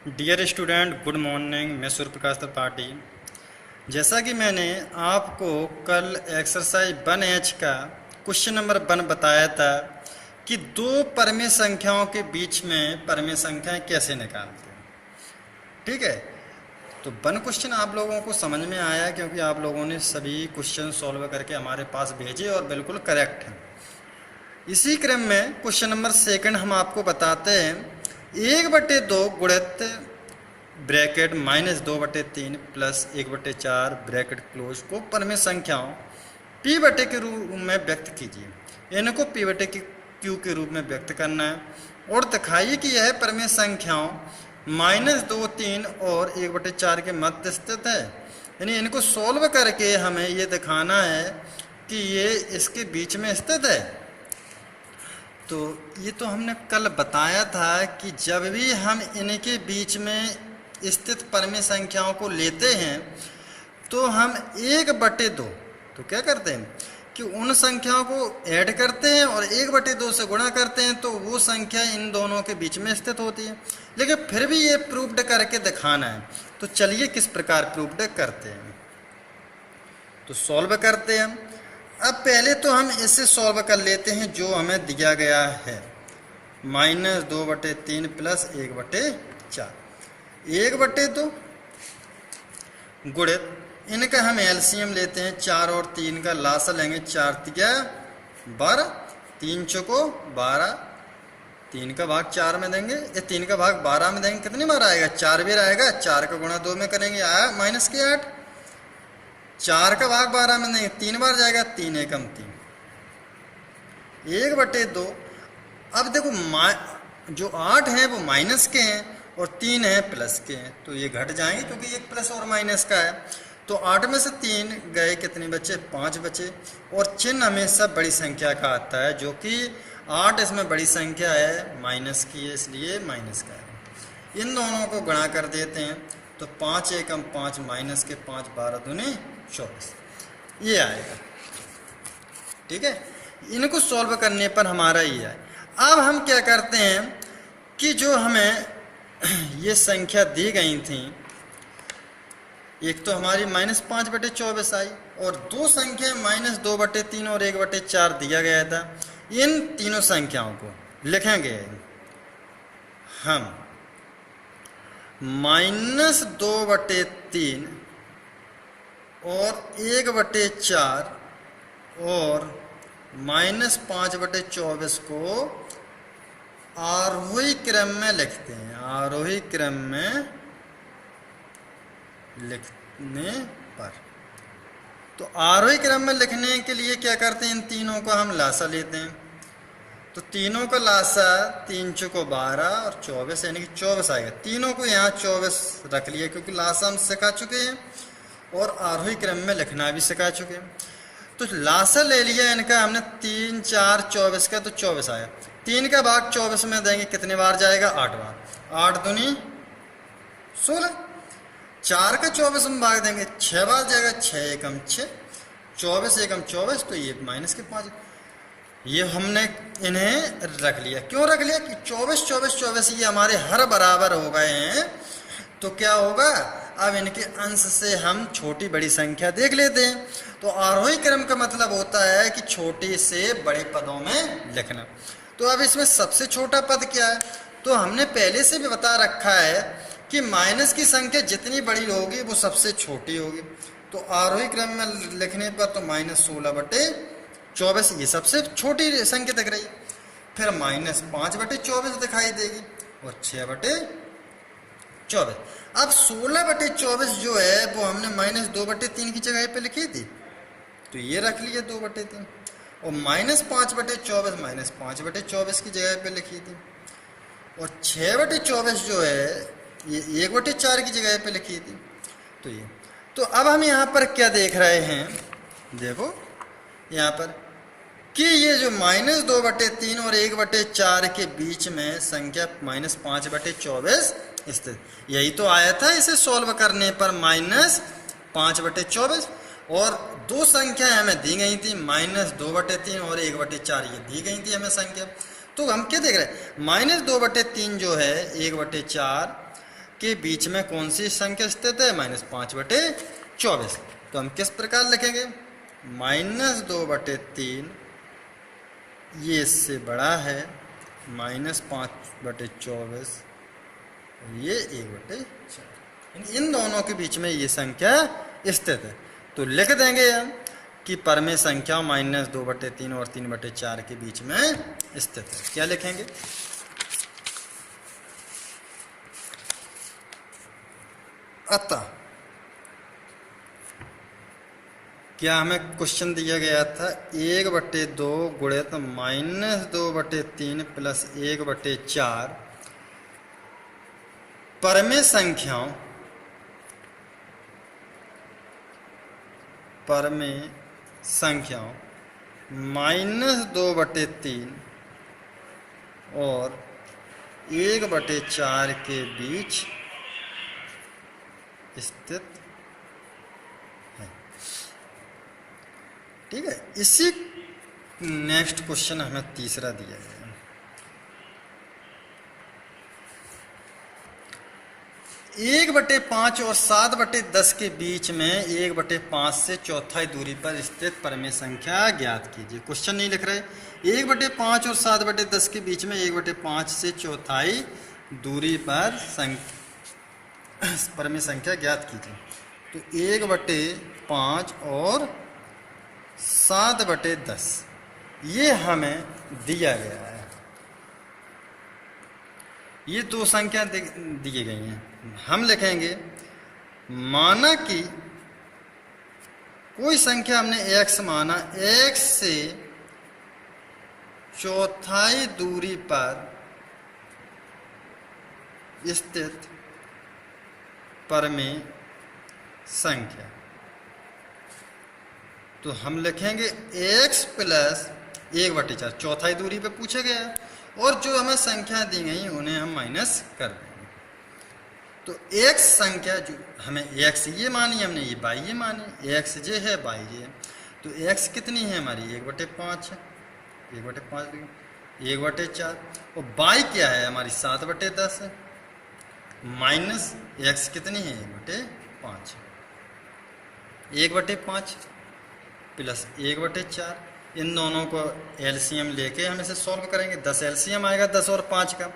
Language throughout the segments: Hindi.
Dear student, good morning. मैं सूर्य प्रकाश त्रिपाठी। जैसा कि मैंने आपको कल एक्सरसाइज 1H का क्वेश्चन नंबर 1 बताया था कि दो परमेय संख्याओं के बीच में परमेय संख्याएं कैसे निकालते हैं। ठीक है, तो 1 क्वेश्चन आप लोगों को समझ में आया क्योंकि आप लोगों ने सभी क्वेश्चन सॉल्व करके हमारे पास भेजे और बिल्कुल करेक्ट हैं। इसी क्रम में क्वेश्चन नंबर 2 हम आपको बताते हैं 1/2 गुणित ब्रैकेट -2/3 प्लस 1/4 ब्रैकेट क्लोज को परमेय संख्याओं p बटे के रूप में व्यक्त कीजिए। इनको p बटे q के रूप में व्यक्त करना है और दिखाइए कि यह परमेय संख्याओं -2, 3 और 1/4 के मध्य स्थित है। यानी इनको सॉल्व करके हमें ये दिखाना है कि ये इसके बीच में स्थित है। तो ये तो हमने कल बताया था कि जब भी हम इनके बीच में स्थित परमेय संख्याओं को लेते हैं तो हम 1/2 तो क्या करते हैं कि उन संख्याओं को ऐड करते हैं और 1/2 से गुणा करते हैं तो वो संख्या इन दोनों के बीच में स्थित होती है। लेकिन फिर भी ये प्रूव्ड करके दिखाना है। तो चलिए किस प्रकार प्रूव्ड करते हैं, तो सॉल्व करते हैं। अब पहले तो हम इसे सॉल्व कर लेते हैं जो हमें दिया गया है -2/3 प्लस 1/4 1/2 गुणित इनका हम एलसीएम लेते हैं 4 और 3 का लासा लेंगे 4 तिया 12 3 चौको 12 3 का भाग 4 में देंगे, ये 3 का भाग 12 में देंगे, कितनी बार आएगा 4 बार आएगा। 4 का गुणा 2 में करेंगे आया -8 4 का भाग 12 में देंगे 3 बार जाएगा 3 एकम 3 1/2। अब देखो जो 8 हैं वो माइनस के हैं और 3 हैं प्लस के हैं तो ये घट जाएंगे क्योंकि एक प्लस और माइनस का है। तो 8 में से 3 गए, कितने बचे 5 बचे। और चिन्ह हमेशा बड़ी संख्या का आता है जो कि 8 इसमें बड़ी संख्या है, माइनस की है इसलिए माइनस का है। इन दोनों को गुणा कर देते हैं तो 5 एकम 5 माइनस के 5 12 दूनी 24 ये आएगा। ठीक है, इनको सॉल्व करने पर हमारा ये है। अब हम क्या करते हैं कि जो हमें ये संख्या दी गई थी, एक तो हमारी -5/24 आई और दो संख्या -2/3 और 1/4 दिया गया था। इन तीनों संख्याओं को लिखेंगे हम -2/3 और 1/4 और -5/24 को आरोही क्रम में लिखते हैं। आरोही क्रम में लिखने पर तो आरोही क्रम में लिखने के लिए क्या करते हैं, इन तीनों का हम लासा लेते हैं। तो तीनों का लासा 3 चौको 12 और 24 यानी कि 24 आएगा। तीनों को यहाँ 24 रख लिया क्योंकि लासा हम सिखा चुके हैं और आरोही क्रम में लिखना भी सिखा चुके हैं। तो लासा ले लिया इनका हमने 3 4 24 का, तो 24 आया। 3 का भाग 24 में देंगे, कितने बार जाएगा 8 बार। 8 दूनी 16 4 का 24 में भाग देंगे 6 बार जाएगा 6 एकम 6 24 एकम 24 तो ये -5। ये हमने इन्हें रख लिया। क्यों रख लिया कि 24 24 24 ये हमारे हर बराबर हो गए हैं। तो क्या होगा, अब इनके अंश से हम छोटी बड़ी संख्या देख लेते हैं। तो आरोही क्रम का मतलब होता है कि छोटे से बड़े पदों में लिखना। तो अब इसमें सबसे छोटा पद क्या है, तो हमने पहले से भी बता रखा है कि माइनस की संख्या जितनी बड़ी होगी वो सबसे छोटी होगी। तो आरोही क्रम में लिखने पर तो -16/24 ये सबसे छोटी संख्या दिख रही। फिर -5/24 दिखाई देगी और 6/24। अब 16/24 जो है वो हमने -2/3 की जगह पे लिखी थी तो ये रख लिया 2/3 और -5/24 -5/24 की जगह पे लिखी थी और 6/24 जो है ये 1/4 की जगह पे लिखी थी। तो ये तो अब हम यहाँ पर क्या देख रहे हैं, देखो यहाँ पर कि ये जो -2/3 और 1/4 के बीच में संख्या -5/24 स्थित, यही तो आया था इसे सॉल्व करने पर -5/24। और दो संख्या हमें दी गई थी -2/3 और 1/4 ये दी गई थी हमें संख्या। तो हम क्या देख रहे हैं -2/3 जो है 1/4 के बीच में कौन सी संख्या स्थित है? -5/24। तो हम किस प्रकार लिखेंगे? -2/3 ये इससे बड़ा है, -5/24 ये 1/4। इन दोनों के बीच में ये संख्या स्थित है। तो लिख देंगे हम कि परमेय संख्या -2/3 और 3/4 के बीच में स्थित है। क्या लिखेंगे? अतः क्या हमें क्वेश्चन दिया गया था 1/2 गुणित -2/3 प्लस 1/4 परमेय संख्याओं -2/3 और 1/4 के बीच स्थित है। ठीक है। इसी नेक्स्ट क्वेश्चन हमें तीसरा दिया गया है। 1/5 और 7/10 के बीच में 1/5 से चौथाई दूरी पर स्थित परमेय संख्या ज्ञात कीजिए। क्वेश्चन नहीं लिख रहे। 1/5 और 7/10 के बीच में 1/5 से चौथाई दूरी पर परमेय संख्या ज्ञात कीजिए। तो 1/5 और 7/10 ये हमें दिया गया है। ये दो संख्या दी गई हैं। हम लिखेंगे माना कि कोई संख्या हमने x माना, x से चौथाई दूरी पर स्थित परमेय संख्या। तो हम लिखेंगे x प्लस 1/4 चौथाई दूरी पे पूछा गया है, और जो हमें संख्या दी गई उन्हें हम माइनस कर देंगे। तो x संख्या जो हमें x ये मानी हमने, ये y ये मानी, x जे है y ये है। तो x कितनी है हमारी? 1/5 है, 1/5 1/4। और y क्या है हमारी? 7/10 है, माइनस x कितनी है? 1/5 1/5 प्लस 1/4। इन दोनों को एलसीएम लेके हम इसे सॉल्व करेंगे। 10 एलसीएम आएगा 10 और 5 का।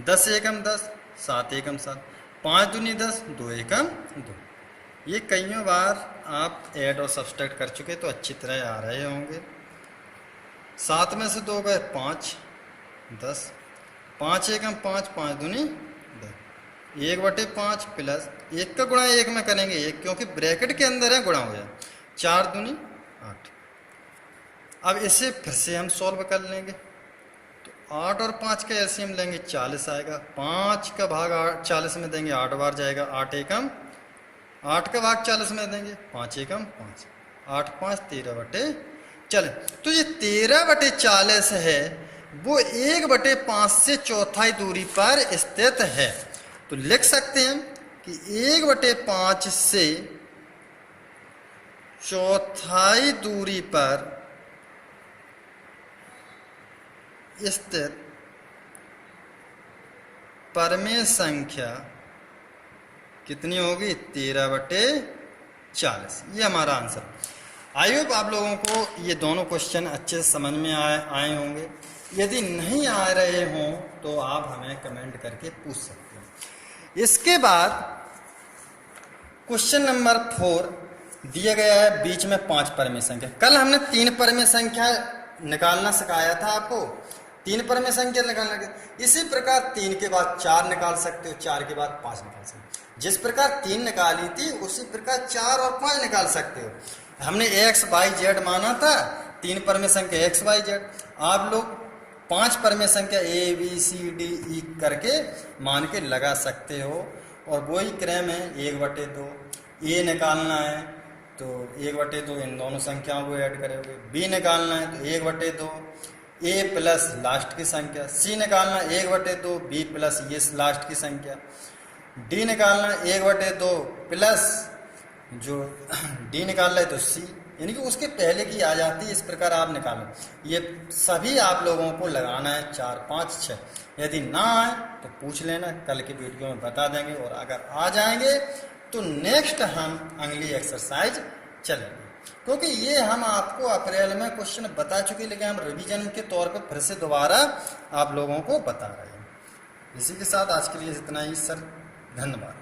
10 एकम 10, 7 एकम 7, 5 दूनी 10, 2 एकम 2। ये कईयों बार आप ऐड और सब्सट्रैक्ट कर चुके तो अच्छी तरह आ रहे होंगे। 7 में से 2 गए 5, 10, 5 एकम 5, 5 दूनी 10, 1/5 प्लस 1 का गुणा 1 में करेंगे 1, क्योंकि ब्रैकेट के अंदर है, गुणा हो जाए 4 दूनी 8। अब इसे फिर से हम सॉल्व कर लेंगे। तो 8 और 5 का एलसीएम लेंगे 40 आएगा। 5 का भाग 40 में देंगे 8 बार जाएगा, 8 एकम 8 का भाग 40 में देंगे 5 एकम 5, 8 5 13 चले। तो ये 13/40 है, वो 1/5 से चौथाई दूरी पर स्थित है। तो लिख सकते हैं कि 1/5 से चौथाई दूरी पर स्थित परमेय संख्या कितनी होगी? 13/40। ये हमारा आंसर। आई होप आप लोगों को ये दोनों क्वेश्चन अच्छे से समझ में आए होंगे। यदि नहीं आ रहे हों तो आप हमें कमेंट करके पूछ सकते हैं। इसके बाद क्वेश्चन नंबर 4 दिया गया है, बीच में 5 परमेय संख्या। कल हमने 3 परमेय संख्या निकालना सिखाया था आपको, 3 परमेय संख्या निकालना। इसी प्रकार 3 के बाद 4 निकाल सकते हो, 4 के बाद 5 निकाल सकते हो। जिस प्रकार 3 निकाली थी उसी प्रकार 4 और 5 निकाल सकते हो। हमने x y z माना था, 3 परमेय संख्या x y z। आप लोग 5 परमेय संख्या a b c d e करके मान के लगा सकते हो। और वही क्रम है 1/2। a निकालना है तो 1/2 इन दोनों संख्याओं को ऐड करोगे। b निकालना है तो 1/2 a प्लस लास्ट की संख्या। c निकालना 1/2 b प्लस ये लास्ट की संख्या। d निकालना 1/2 प्लस जो डी निकाल रहे तो सी, यानी कि उसके पहले की आ जाती है। इस प्रकार आप निकालो। ये सभी आप लोगों को लगाना है 4, 5, 6। यदि ना आए तो पूछ लेना, कल की वीडियो में बता देंगे, और अगर आ जाएंगे तो नेक्स्ट हम अगली एक्सरसाइज चलेंगे। क्योंकि ये हम आपको अप्रैल में क्वेश्चन बता चुके, लेकिन हम रिवीजन के तौर पे फिर से दोबारा आप लोगों को बता रहे हैं। इसी के साथ आज के लिए इतना ही सर, धन्यवाद।